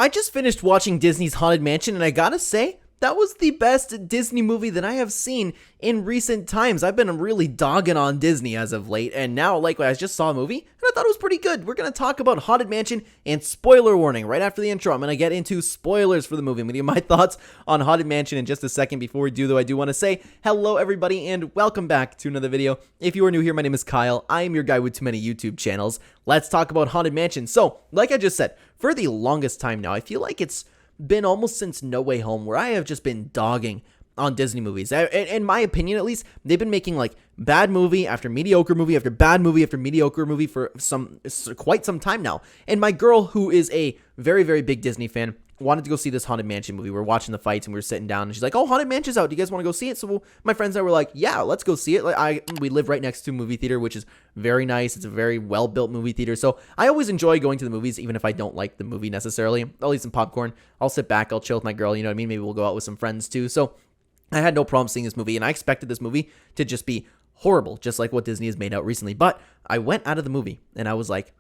I just finished watching Disney's Haunted Mansion, and I gotta say, that was the best Disney movie that I have seen in recent times. I've been really dogging on Disney as of late, and now, I just saw a movie, and I thought it was pretty good. We're gonna talk about Haunted Mansion, and spoiler warning, right after the intro, I'm gonna get into spoilers for the movie. I'm gonna give my thoughts on Haunted Mansion in just a second. Before we do, though, I do want to say hello, everybody, and welcome back to another video. If you are new here, my name is Kyle. I am your guy with too many YouTube channels. Let's talk about Haunted Mansion. So, like I just said, for the longest time now, I feel like it's been almost since No Way Home where I have just been dogging on Disney movies. In my opinion, at least, they've been making like bad movie after mediocre movie after bad movie after mediocre movie for quite some time now. And my girl, who is a very, very big Disney fan, wanted to go see this Haunted Mansion movie. We were watching the fights and we were sitting down and she's like, "Oh, Haunted Mansion's out. Do you guys want to go see it?" So my friends and I were like, "Yeah, let's go see it." We live right next to a movie theater, which is very nice. It's a very well-built movie theater. So I always enjoy going to the movies, even if I don't like the movie necessarily. I'll eat some popcorn. I'll sit back. I'll chill with my girl. You know what I mean? Maybe we'll go out with some friends too. So I had no problem seeing this movie, and I expected this movie to just be horrible, just like what Disney has made out recently. But I went out of the movie and I was like,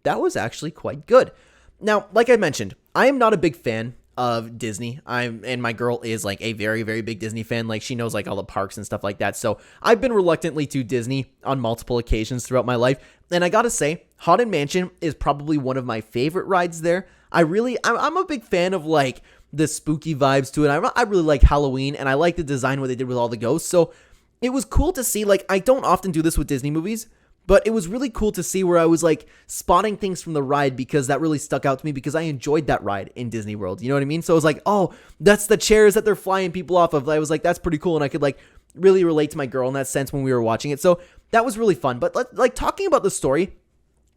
that was actually quite good. Now, like I mentioned, I am not a big fan of Disney. And my girl is like a very, very big Disney fan. Like, she knows like all the parks and stuff like that. So I've been reluctantly to Disney on multiple occasions throughout my life. And I gotta say, Haunted Mansion is probably one of my favorite rides there. I'm a big fan of like the spooky vibes to it. I really like Halloween, and I like the design what they did with all the ghosts. So it was cool to see. Like, I don't often do this with Disney movies, but it was really cool to see where I was like spotting things from the ride, because that really stuck out to me because I enjoyed that ride in Disney World. You know what I mean? So I was like, oh, that's the chairs that they're flying people off of. I was like, that's pretty cool. And I could like really relate to my girl in that sense when we were watching it. So that was really fun. But like talking about the story,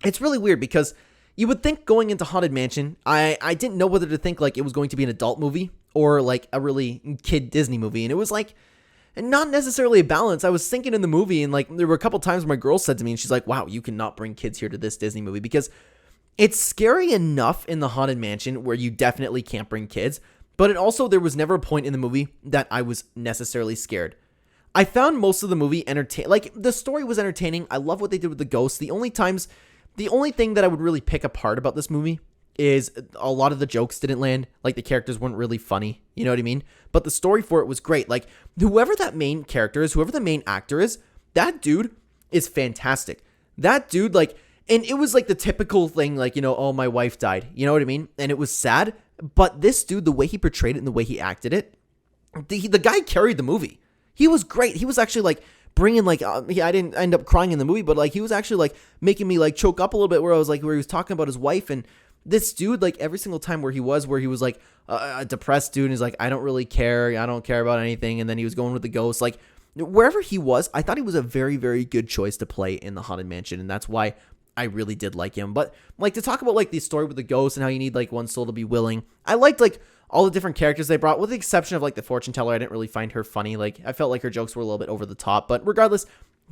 it's really weird because you would think going into Haunted Mansion, I didn't know whether to think like it was going to be an adult movie or like a really kid Disney movie. And it was like, and not necessarily a balance. I was thinking in the movie, and like there were a couple times where my girl said to me, and she's like, "Wow, you cannot bring kids here to this Disney movie," because it's scary enough in the Haunted Mansion where you definitely can't bring kids. But there was never a point in the movie that I was necessarily scared. I found most of the movie entertaining. Like, the story was entertaining. I love what they did with the ghosts. The only thing that I would really pick apart about this movie is a lot of the jokes didn't land. Like, the characters weren't really funny. You know what I mean? But the story for it was great. Like, whoever that main character is, whoever the main actor is, that dude is fantastic. That dude, like, and it was like the typical thing, like, you know, oh, my wife died. You know what I mean? And it was sad. But this dude, the way he portrayed it and the way he acted it, the guy carried the movie. He was great. He was actually like bringing like, I didn't end up crying in the movie, but like he was actually like making me like choke up a little bit where he was talking about his wife. And this dude, like every single time where he was like a depressed dude, and he's like, I don't really care. I don't care about anything. And then he was going with the ghost. Like wherever he was, I thought he was a very, very good choice to play in the Haunted Mansion. And that's why I really did like him. But like to talk about like the story with the ghost and how you need like one soul to be willing, I liked like all the different characters they brought, with the exception of like the fortune teller. I didn't really find her funny. Like I felt like her jokes were a little bit over the top, but regardless,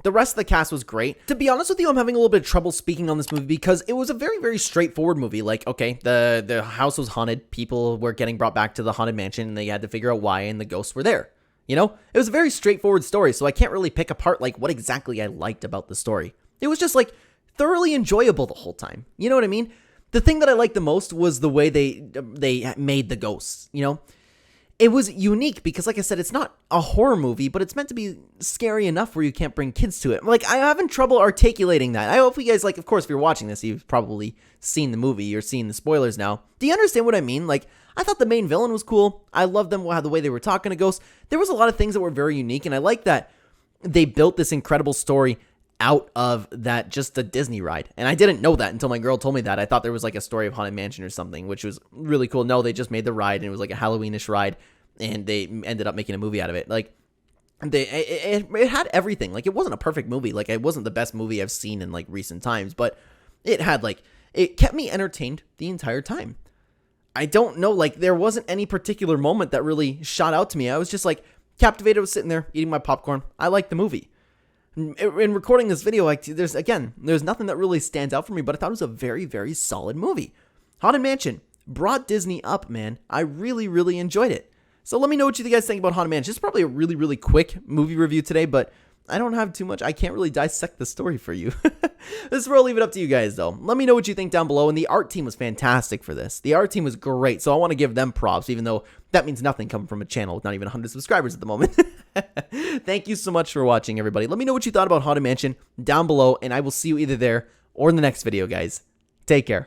the rest of the cast was great. To be honest with you, I'm having a little bit of trouble speaking on this movie because it was a very, very straightforward movie. Like, okay, the house was haunted. People were getting brought back to the Haunted Mansion, and they had to figure out why, and the ghosts were there. You know, it was a very straightforward story, so I can't really pick apart like what exactly I liked about the story. It was just like thoroughly enjoyable the whole time. You know what I mean? The thing that I liked the most was the way they made the ghosts, you know? It was unique because, like I said, it's not a horror movie, but it's meant to be scary enough where you can't bring kids to it. Like, I'm having trouble articulating that. I hope you guys, like, of course, if you're watching this, you've probably seen the movie. You're seeing the spoilers now. Do you understand what I mean? Like, I thought the main villain was cool. I loved them, the way they were talking to ghosts. There was a lot of things that were very unique, and I like that they built this incredible story out of that, just a Disney ride. And I didn't know that until my girl told me that. I thought there was like a story of Haunted Mansion or something, which was really cool. No, they just made the ride, and it was like a Halloweenish ride, and they ended up making a movie out of it. Like, it had everything. Like, it wasn't a perfect movie. Like, it wasn't the best movie I've seen in like recent times, but it had like, it kept me entertained the entire time. I don't know, like there wasn't any particular moment that really shot out to me. I was just like captivated. I was sitting there eating my popcorn. I liked the movie. In recording this video, like there's nothing that really stands out for me, but I thought it was a very, very solid movie. Haunted Mansion brought Disney up, man. I really, really enjoyed it. So let me know what you guys think about Haunted Mansion. It's probably a really, really quick movie review today, but I don't have too much. I can't really dissect the story for you. This is where I'll leave it up to you guys, though. Let me know what you think down below. And the art team was fantastic for this. The art team was great, so I want to give them props, even though that means nothing coming from a channel with not even 100 subscribers at the moment. Thank you so much for watching, everybody. Let me know what you thought about Haunted Mansion down below, and I will see you either there or in the next video, guys. Take care.